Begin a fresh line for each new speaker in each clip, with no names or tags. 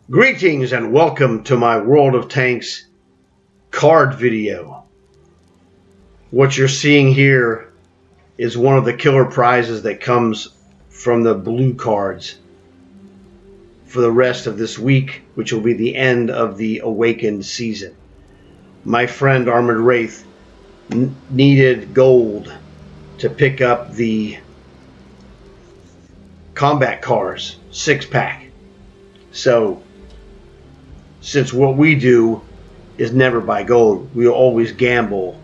Greetings and welcome to my World of Tanks card video. What you're seeing here is one of the killer prizes that comes from the blue cards for the rest of this week, which will be the end of the Awakened season. My friend Armored Wraith needed gold to pick up the combat cars 6-pack. So since what we do is never buy gold, we always gamble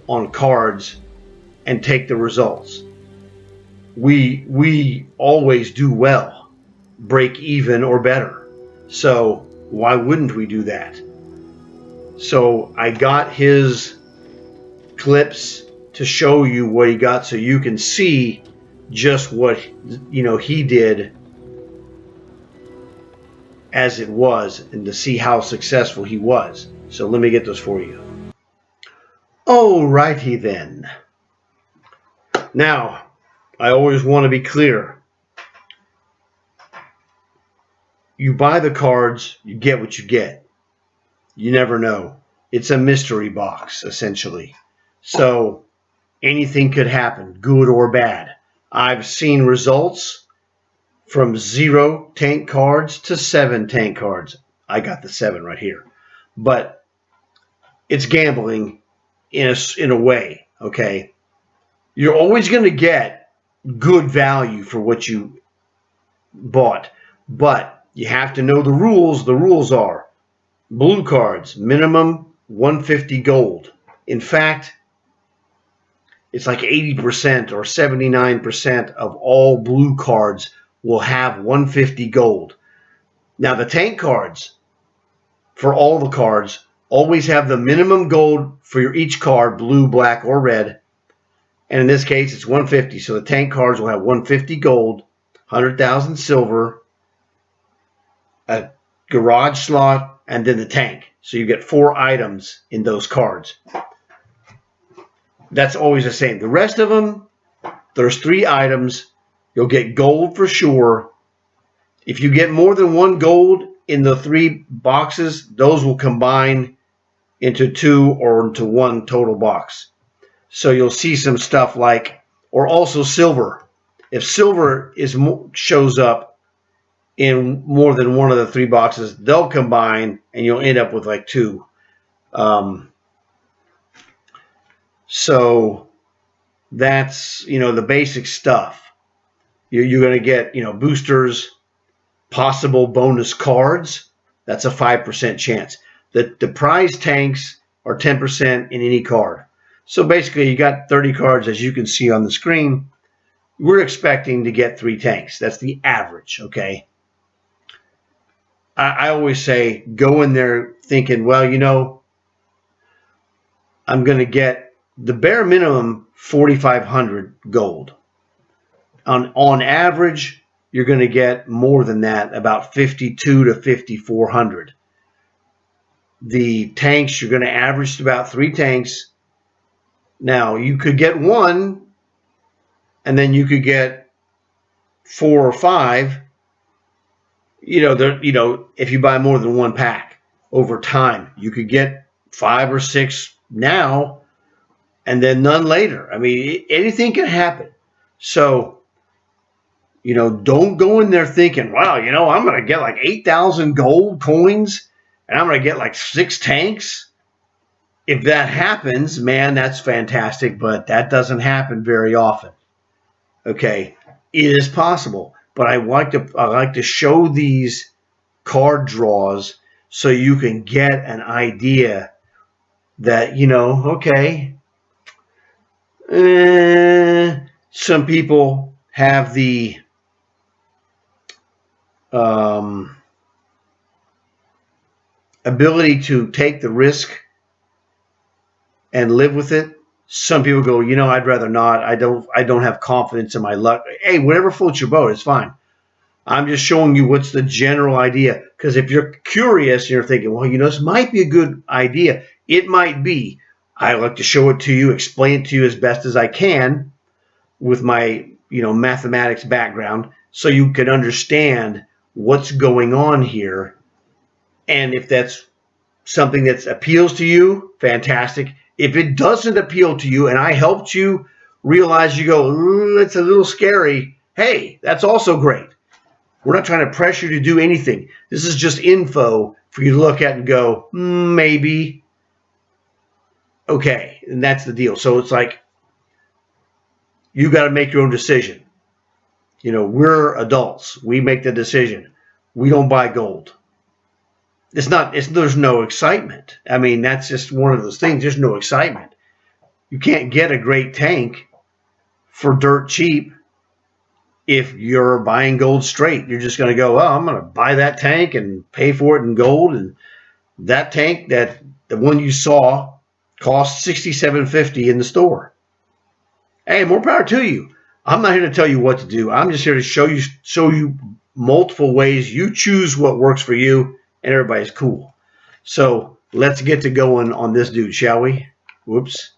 on cards and take the results. We always do well, break even or better. So why wouldn't we do that? So I got his clips to show you what he got so you can see just what he did as it was and to see how successful he was. So let me get those for you. Alrighty then. Now, I always want to be clear. You buy the cards, you get what you get. You never know. It's a mystery box, essentially. So anything could happen, good or bad. I've seen results from 0 tank cards to 7 tank cards. I got the 7 right here. But it's gambling in a way, okay? You're always going to get good value for what you bought. But you have to know the rules. The rules are blue cards, minimum 150 gold. In fact, it's like 80% or 79% of all blue cards will have 150 gold. Now the tank cards, for all the cards, always have the minimum gold for each card, blue, black, or red. And in this case, it's 150. So the tank cards will have 150 gold, 100,000 silver, a garage slot, and then the tank. So you get 4 items in those cards. That's always the same. The rest of them, there's 3 items. You'll get gold for sure. If you get more than 1 gold in the 3 boxes, those will combine into 2 or into 1 total box. So you'll see some stuff like, or also silver. If silver shows up in more than 1 of the 3 boxes, they'll combine and you'll end up with like 2. So that's, the basic stuff. You're going to get, boosters, possible bonus cards. That's a 5% chance. The prize tanks are 10% in any card. So basically you got 30 cards, as you can see on the screen. We're expecting to get 3 tanks. That's the average, okay? I always say go in there thinking, well, I'm going to get the bare minimum 4,500 gold. On average, you're going to get more than that, about 52 to 5,400. The tanks, you're going to average about 3 tanks. Now, you could get 1, and then you could get 4 or 5. If you buy more than 1 pack over time, you could get 5 or 6 now, and then none later. I mean, anything can happen. So, don't go in there thinking, wow, I'm going to get like 8,000 gold coins and I'm going to get like 6 tanks. If that happens, man, that's fantastic, but that doesn't happen very often. Okay, it is possible, but I like to show these card draws so you can get an idea that, okay, some people have the ability to take the risk and live with it. Some people go, I'd rather not. I don't have confidence in my luck. Hey, whatever floats your boat, it's fine. I'm just showing you what's the general idea. Because if you're curious and you're thinking, well, this might be a good idea. It might be. I like to show it to you, explain it to you as best as I can with my, mathematics background, so you can understand what's going on here. And if that's something that appeals to you, fantastic. If it doesn't appeal to you and I helped you realize, you go, ooh, it's a little scary, hey, that's also great. We're not trying to pressure you to do anything. This is just info for you to look at and go, maybe. Okay, and that's the deal. So it's like, you got to make your own decision. You know, we're adults. We make the decision. We don't buy gold. There's no excitement. I mean, that's just one of those things. There's no excitement. You can't get a great tank for dirt cheap if you're buying gold straight. You're just going to go, I'm going to buy that tank and pay for it in gold. And that tank, the one you saw, cost $67.50 in the store. Hey, more power to you. I'm not here to tell you what to do. I'm just here to show you multiple ways. You choose what works for you, and everybody's cool. So let's get to going on this dude, shall we? Whoops.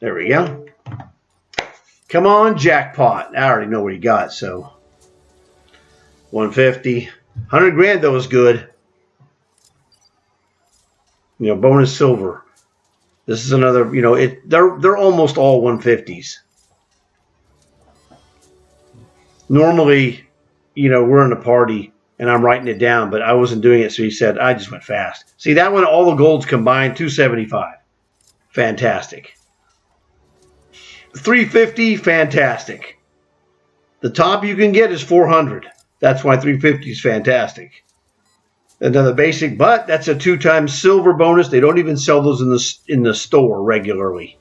There we go. Come on, jackpot. I already know what he got, so 150. 100 grand, though, is good. You know, bonus silver. This is another, you know, they're almost all 150s. Normally, you know, we're in a party and I'm writing it down, but I wasn't doing it, so he said, I just went fast. See, that one, all the golds combined, 275. Fantastic. 350, fantastic. The top you can get is 400. That's why 350 is fantastic. Another basic, but that's a 2x silver bonus. They don't even sell those in the store regularly.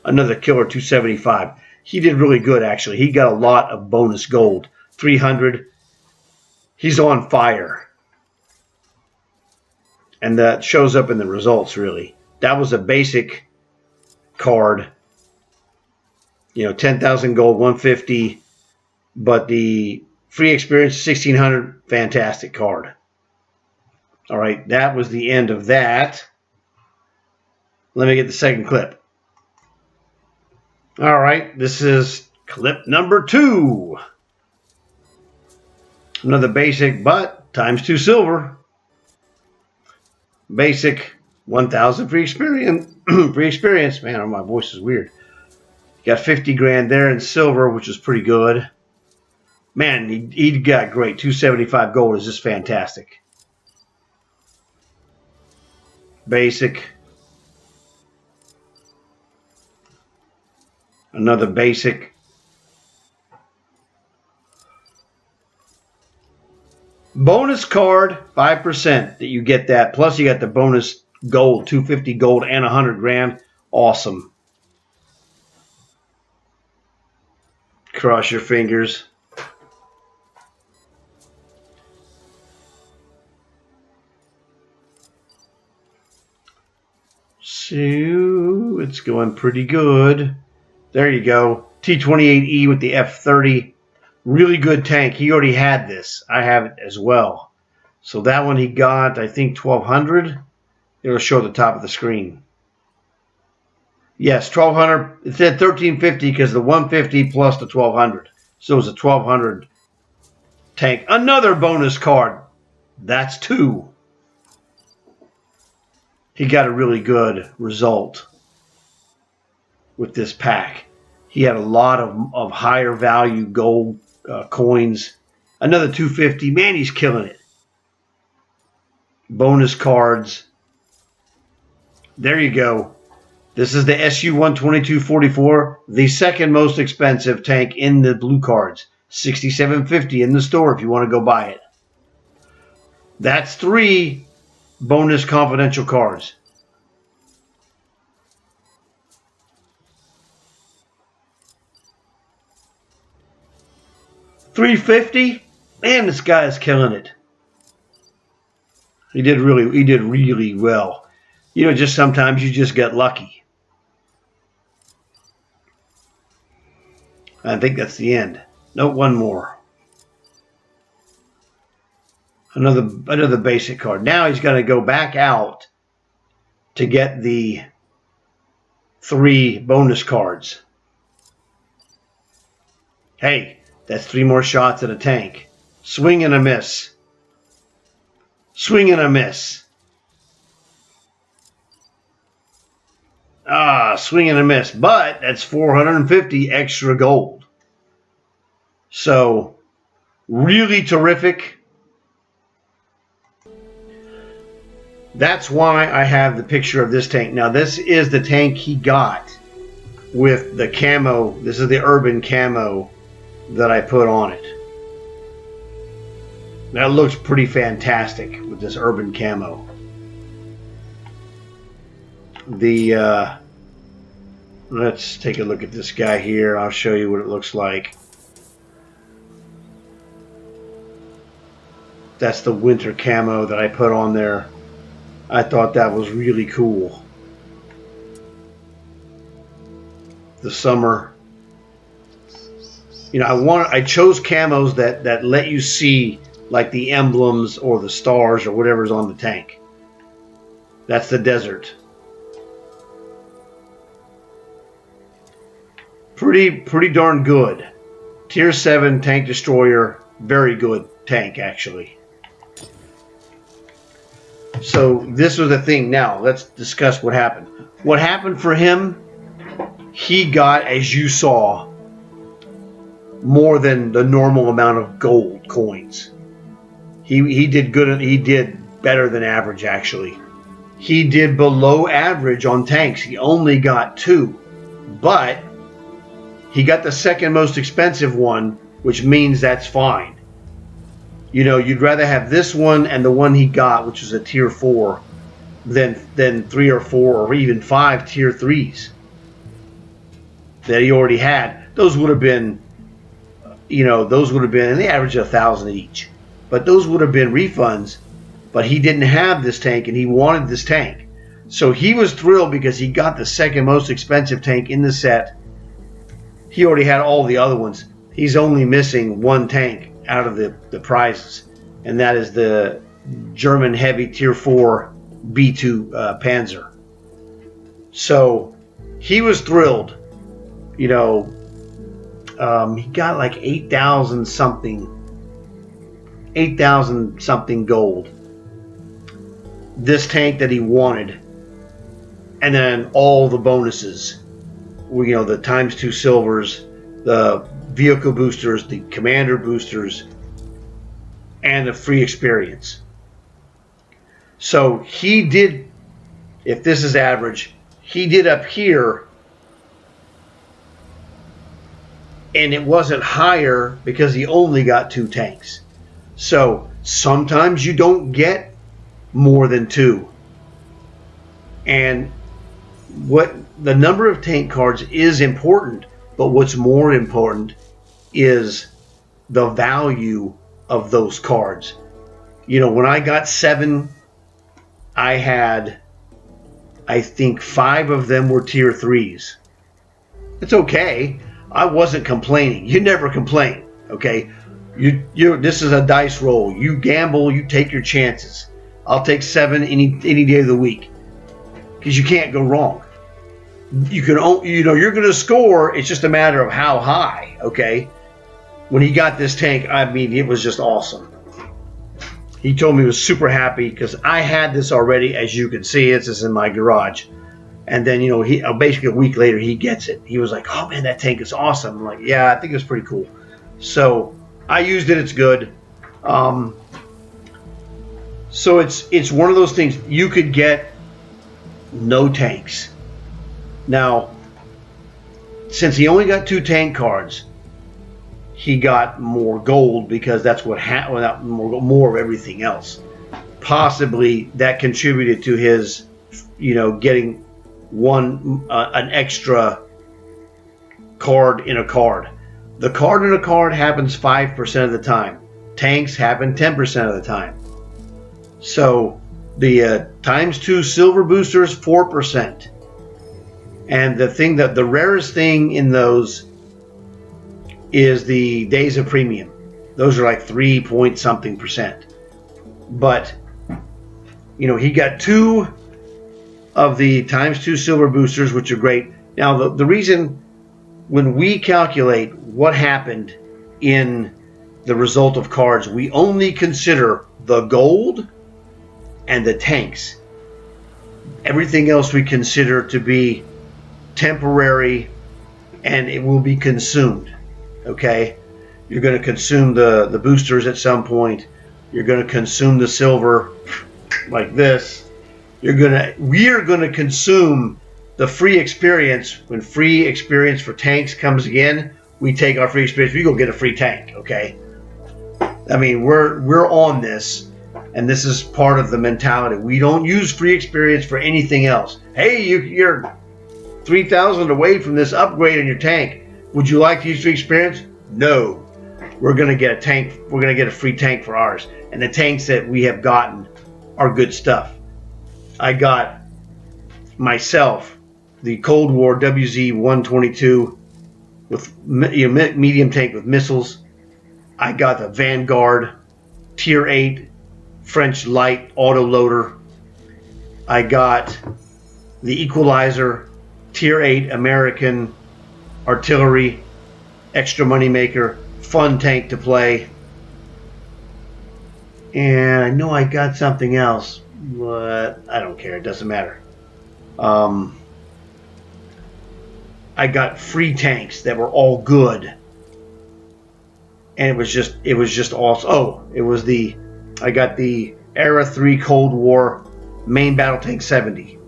Another killer, 275. He did really good, actually. He got a lot of bonus gold. 300. He's on fire. And that shows up in the results, really. That was a basic card. You know, 10,000 gold, 150. But the free experience, 1,600. Fantastic card. All right, that was the end of that. Let me get the second clip. All right, this is clip number 2. Another basic, but times 2 silver. Basic, 1,000 free experience. Free experience. Man, my voice is weird. Got 50 grand there in silver, which is pretty good. Man, he got great. 275 gold is just fantastic. Basic. Another basic. Bonus card, 5% that you get that. Plus you got the bonus gold, 250 gold and 100 grand. Awesome. Cross your fingers. So it's going pretty good. There you go. T28E with the F30. Really good tank. He already had this. I have it as well. So that one he got, I think, 1,200. It'll show at the top of the screen. Yes, 1,200. It said 1,350 because the 150 plus the 1,200. So it was a 1,200 tank. Another bonus card. That's 2. He got a really good result with this pack. He had a lot of higher value gold coins. Another 250. Man, he's killing it. Bonus cards. There you go. This is the SU-122-44, the second most expensive tank in the blue cards. $67.50 in the store if you want to go buy it. That's 3 bonus confidential cards. $350. Man, this guy is killing it. He did really well. You know, just sometimes you just get lucky. I think that's the end. Nope, one more. Another basic card. Now he's going to go back out to get the 3 bonus cards. Hey, that's 3 more shots at a tank. Swing and a miss. Swing and a miss. Swing and a miss. But that's 450 extra gold. So, really terrific. That's why I have the picture of this tank. Now, this is the tank he got with the camo. This is the urban camo that I put on it. That looks pretty fantastic with this urban camo. Let's take a look at this guy here. I'll show you what it looks like. That's the winter camo that I put on there. I thought that was really cool. The summer. You know, I chose camos that let you see like the emblems or the stars or whatever's on the tank. That's the desert. Pretty darn good. Tier 7 tank destroyer. Very good tank, actually. So this was the thing. Now let's discuss what happened. What happened for him, he got, as you saw, more than the normal amount of gold coins. He did good. He did better than average, actually. He did below average on tanks. He only got 2, but he got the second most expensive one, which means that's fine. You know, you'd rather have this one and the one he got, which was a tier 4, than 3 or 4 or even 5 tier 3s that he already had. Those would have been, you know, and they average 1,000 each. But those would have been refunds. But he didn't have this tank, and he wanted this tank. So he was thrilled because he got the second most expensive tank in the set. He already had all the other ones. He's only missing one tank out of the prizes, and that is the German heavy tier 4 B2 Panzer. So he was thrilled. You know, he got like 8,000 something gold. This tank that he wanted, and then all the bonuses. You know, the ×2 silvers, the vehicle boosters, the commander boosters, and the free experience. So he did, if this is average, he did up here, and it wasn't higher because he only got 2 tanks. So sometimes you don't get more than 2. And what the number of tank cards is important, but what's more important is the value of those cards. You know, when I got 7, I had, I think 5 of them were tier 3s. It's okay. I wasn't complaining. You never complain, okay? This is a dice roll. You gamble, you take your chances. I'll take 7 any day of the week because you can't go wrong. You can, you know, you're going to score. It's just a matter of how high, okay? When he got this tank, I mean, it was just awesome. He told me he was super happy because I had this already, as you can see. It's just in my garage. And then, you know, he basically a week later, he gets it. He was like, oh, man, that tank is awesome. I'm like, yeah, I think it was pretty cool. So I used it. It's good. So it's one of those things. You could get no tanks. Now, since he only got 2 tank cards, he got more gold because that's what more of everything else. Possibly that contributed to his, you know, getting an extra card in a card. The card in a card happens 5% of the time. Tanks happen 10% of the time. So the ×2 silver boosters, 4%. And the rarest thing in those is the days of premium. Those are like 3 point something %. But, you know, he got 2 of the ×2 silver boosters, which are great. Now, the reason when we calculate what happened in the result of cards, we only consider the gold and the tanks. Everything else we consider to be temporary, and it will be consumed. Okay, you're going to consume the boosters at some point. You're going to consume the silver like this. We are going to consume the free experience. When free experience for tanks comes again, we take our free experience. We go get a free tank. Okay, I mean, we're on this, and this is part of the mentality. We don't use free experience for anything else. Hey, you're 3,000 away from this upgrade in your tank. Would you like to use free experience? No. We're going to get a tank. We're going to get a free tank for ours. And the tanks that we have gotten are good stuff. I got myself the Cold War WZ-122 with medium tank with missiles. I got the Vanguard Tier 8 French light autoloader. I got the Equalizer Tier 8 American artillery, extra money maker, fun tank to play. And I know I got something else, but I don't care. It doesn't matter. I got free tanks that were all good, and it was just awesome. Oh, I got the Era 3 Cold War main battle tank 70,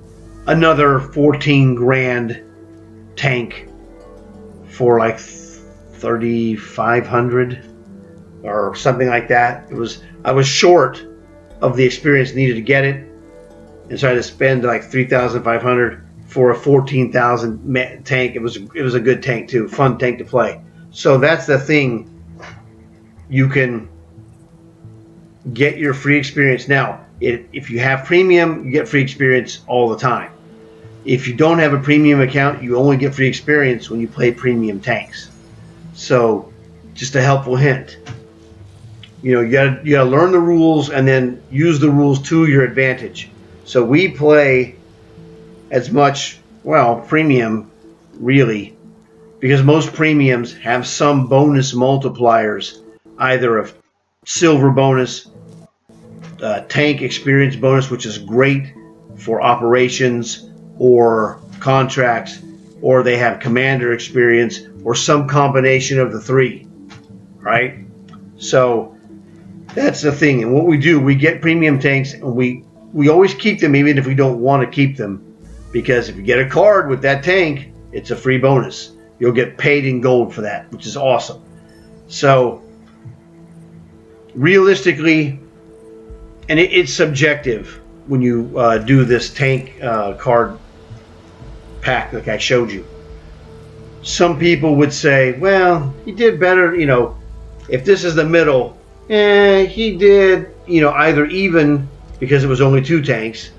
another 14 grand tank for like 3,500 or something like that. I was short of the experience needed to get it, and so I had to spend like 3,500 for a 14,000 tank. It was a good tank too, fun tank to play. So that's the thing. You can get your free experience now. If you have premium, you get free experience all the time. If you don't have a premium account, you only get free experience when you play premium tanks. So, just a helpful hint. You gotta learn the rules and then use the rules to your advantage. So we play as much, premium, really, because most premiums have some bonus multipliers, either a silver bonus, tank experience bonus, which is great for operations or contracts, or they have commander experience, or some combination of the three, right? So that's the thing. And what we do, we get premium tanks, and we always keep them even if we don't want to keep them, because if you get a card with that tank, it's a free bonus. You'll get paid in gold for that, which is awesome. So realistically, and it's subjective when you do this tank card pack like I showed you. Some people would say, well, he did better, if this is the middle, he did, either even because it was only 2 tanks,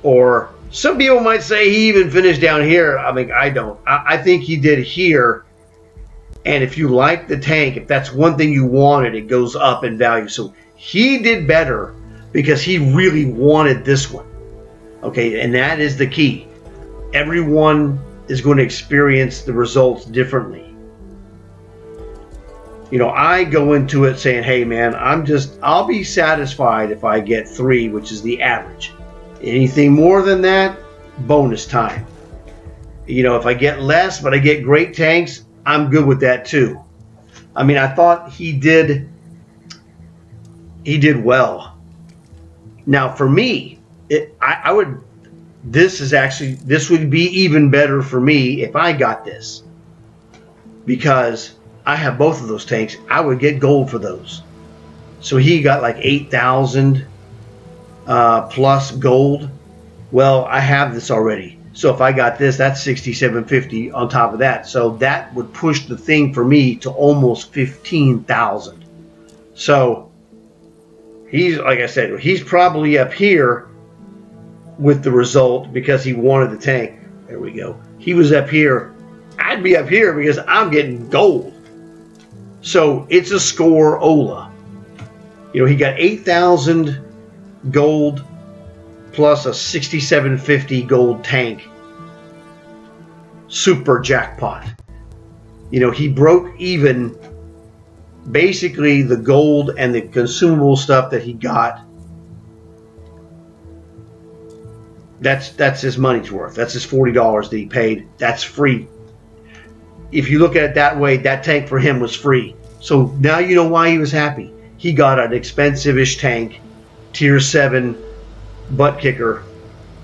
or some people might say he even finished down here. I mean, I don't. I think he did here, and if you like the tank, if that's one thing you wanted, it goes up in value. So he did better because he really wanted this one. Okay, and that is the key. Everyone is going to experience the results differently. I go into it saying, hey man, I'll be satisfied if I get 3, which is the average. Anything more than that, bonus time. If I get less, but I get great tanks, I'm good with that too. I mean, I thought he did well. Now for me, this would be even better for me if I got this, because I have both of those tanks. I would get gold for those. So he got like 8,000 plus gold. Well, I have this already. So if I got this, that's 6,750 on top of that. So that would push the thing for me to almost 15,000. So he's, like I said, he's probably up here with the result because he wanted the tank. There we go. He was up here. I'd be up here because I'm getting gold. So it's a score Ola. He got 8,000 gold plus a 6,750 gold tank. Super jackpot. He broke even basically the gold and the consumable stuff that he got, that's his money's worth. That's his $40 that he paid. That's free. If you look at it that way, that tank for him was free. So now you know why he was happy. He got an expensive-ish tank, tier 7 butt kicker,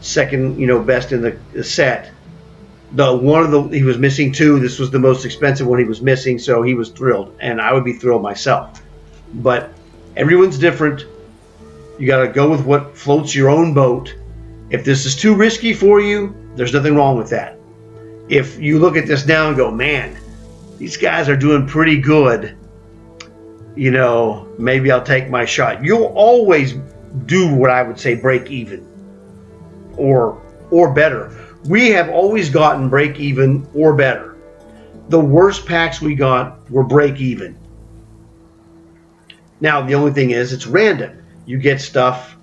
second, best in the set. He was missing 2. This was the most expensive one he was missing, so he was thrilled, and I would be thrilled myself. But everyone's different. You got to go with what floats your own boat. If this is too risky for you, there's nothing wrong with that. If you look at this now and go, man, these guys are doing pretty good, maybe I'll take my shot. You'll always do what I would say break even or better. We have always gotten break even or better. The worst packs we got were break even. Now, the only thing is it's random. You get stuff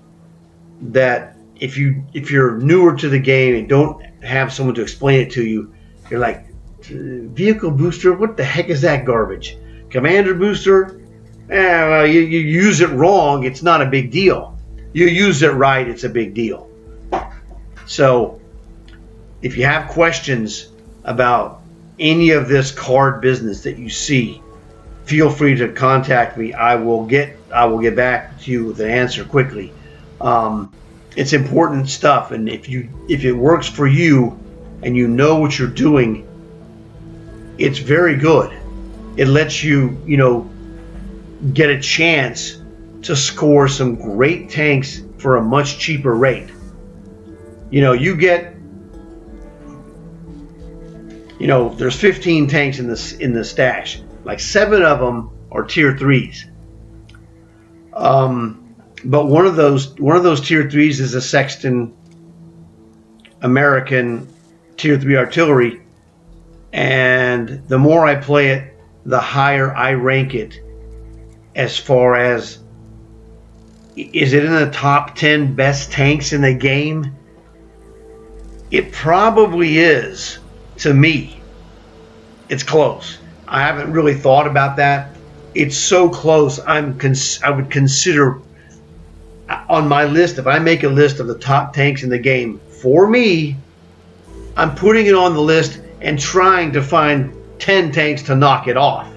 that if you're newer to the game and don't have someone to explain it to you, you're like, vehicle booster, what the heck is that garbage? Commander booster, well, you use it wrong, it's not a big deal. You use it right, it's a big deal. So if you have questions about any of this card business that you see, feel free to contact me. I will get back to you with an answer quickly. It's important stuff, and if it works for you and you know what you're doing, it's very good. It lets you, get a chance to score some great tanks for a much cheaper rate. You get, there's 15 tanks in the stash. Like 7 of them are tier 3s. But one of those tier 3s is a Sexton American tier 3 artillery, and the more I play it, the higher I rank it as far as, is it in the top 10 best tanks in the game? It probably is. To me, it's close. I haven't really thought about that. It's so close. I would consider on my list, if I make a list of the top tanks in the game, for me, I'm putting it on the list and trying to find 10 tanks to knock it off.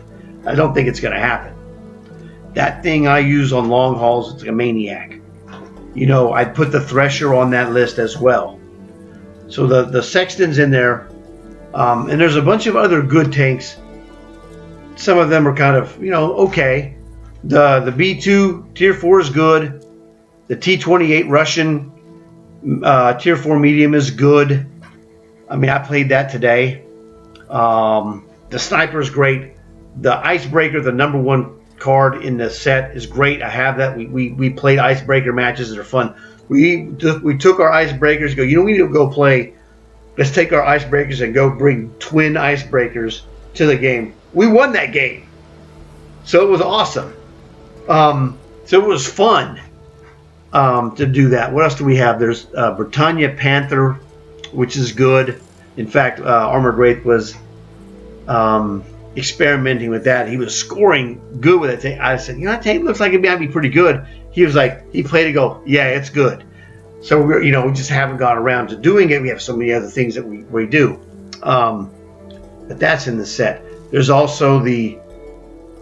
I don't think it's going to happen. That thing I use on long hauls, it's a maniac. I'd put the Thresher on that list as well. So the Sexton's in there. And there's a bunch of other good tanks. Some of them are kind of, okay. The B2 tier 4 is good. The T-28 Russian tier 4 medium is good. I mean, I played that today. The sniper is great. The icebreaker, the number 1 card in the set, is great. I have that. We played icebreaker matches that are fun. We took our icebreakers, we need to go play. Let's take our icebreakers and go bring twin icebreakers to the game. We won that game. So it was awesome. So it was fun to do that. What else do we have? There's Britannia Panther, which is good. In fact, Armored Wraith was experimenting with that. He was scoring good with it. I said, that tank looks like it might be pretty good. He was like, he played it, yeah, it's good. So we just haven't got around to doing it. We have so many other things that we do. But that's in the set. There's also the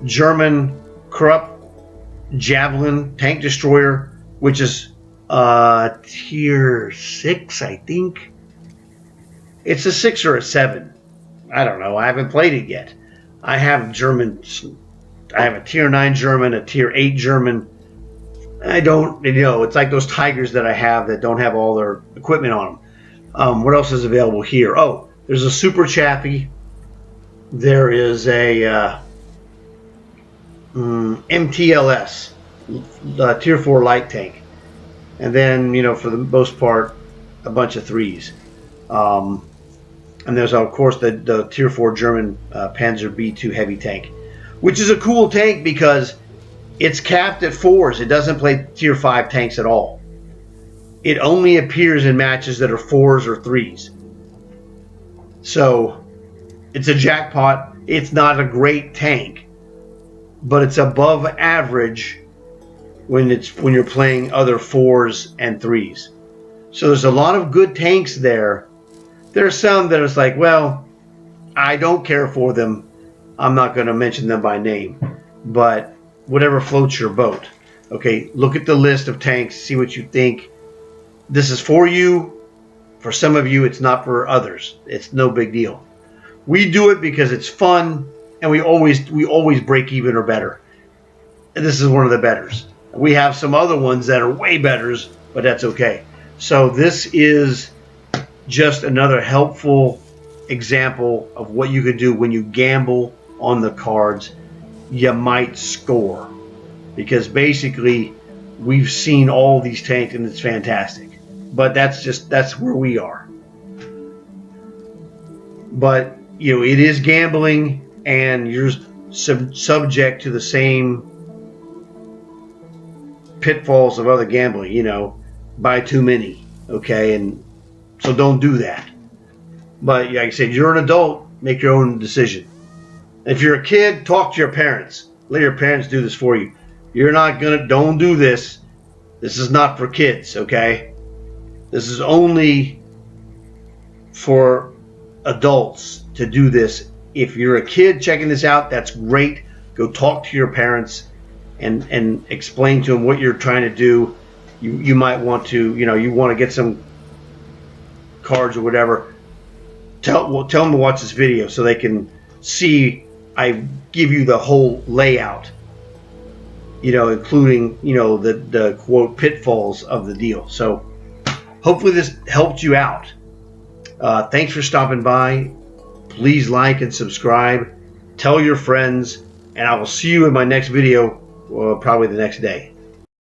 German Krupp Javelin tank destroyer, which is tier 6, I think. It's a 6 or a 7. I don't know. I haven't played it yet. I have a tier 9 German, a tier 8 German. I don't, it's like those Tigers that I have that don't have all their equipment on them. What else is available here? Oh, there's a Super Chaffee. There is a MTLS, tier 4 light tank. And then, for the most part, a bunch of 3s. And there's, of course, the tier 4 German Panzer B2 heavy tank, which is a cool tank because it's capped at 4s. It doesn't play tier 5 tanks at all. It only appears in matches that are 4s or 3s. So it's a jackpot. It's not a great tank, but it's above average when you're playing other 4s and 3s. So there's a lot of good tanks there. There's some that it's like, well, I don't care for them. I'm not going to mention them by name, but whatever floats your boat. Okay, look at the list of tanks, see what you think. This is for you. For some of you, it's not for others. It's no big deal. We do it because it's fun, and we always break even or better. And this is one of the betters. We have some other ones that are way betters, but that's okay. So this is just another helpful example of what you can do when you gamble on the cards. You might score, because basically we've seen all these tanks and it's fantastic. But that's where we are. But it is gambling, and you're subject to the same pitfalls of other gambling. Buy too many, okay, and so don't do that. But like I said, you're an adult, make your own decision. If you're a kid, talk to your parents. Let your parents do this for you. Don't do this. This is not for kids, okay? This is only for adults to do this. If you're a kid checking this out, that's great. Go talk to your parents and explain to them what you're trying to do. You might want to, you want to get some cards or whatever. Tell them to watch this video so they can see I give you the whole layout, including, the quote pitfalls of the deal. So hopefully this helped you out. Thanks for stopping by. Please like and subscribe. Tell your friends, and I will see you in my next video, probably the next day.